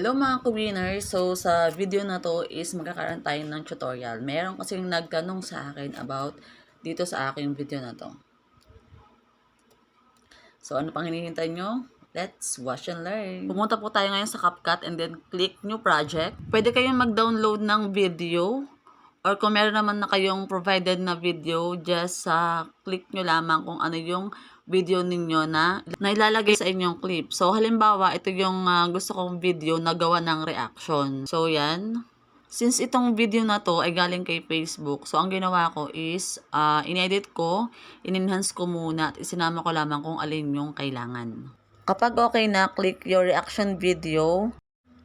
Hello mga ka-winners! So sa video na to is magkakaroon tayo ng tutorial. Meron kasing nagtanong sa akin about dito sa aking video na to. So ano pang hinihintay nyo? Let's watch and learn. Pumunta po tayo ngayon sa CapCut and then click new project. Pwede kayong mag-download ng video or kung meron naman na kayong provided na video, just click nyo lamang kung ano yung video ninyo na ilalagay sa inyong clip. So, halimbawa, ito yung gusto kong video na gawa ng reaction. So, yan. Since itong video na to ay galing kay Facebook, so ang ginawa ko is, in-edit ko, in-enhance ko muna at isinama ko lamang kung alin yung kailangan. Kapag okay na, click your reaction video.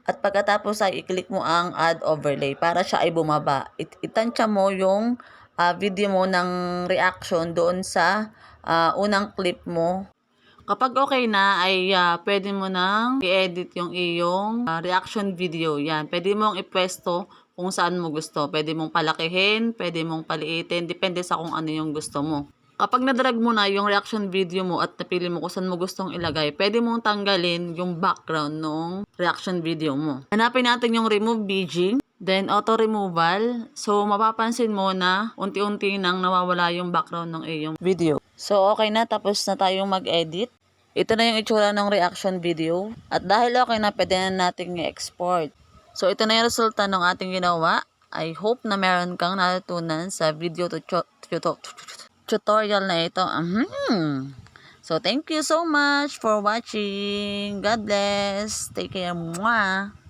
At pagkatapos ay i-click mo ang add overlay para siya ay bumaba. Itansya mo yung video mo ng reaction doon sa unang clip mo. Kapag okay na ay pwede mo nang i-edit yung iyong reaction video. Yan, pwede mong ipwesto kung saan mo gusto. Pwede mong palakihin, pwede mong paliitin, depende sa kung ano yung gusto mo. Kapag nadrag mo na yung reaction video mo at napili mo kung saan mo gustong ilagay, pwede mong tanggalin yung background ng reaction video mo. Hanapin natin yung remove BG, then auto removal. So, mapapansin mo na unti-unti nang nawawala yung background ng iyong video. So, okay na. Tapos na tayong mag-edit. Ito na yung itsura ng reaction video. At dahil okay na, pwede na natin i-export. So, ito na yung resulta ng ating ginawa. I hope na meron kang natutunan sa video tutorial na ito. So, thank you so much for watching. God bless. Take care. Mwah.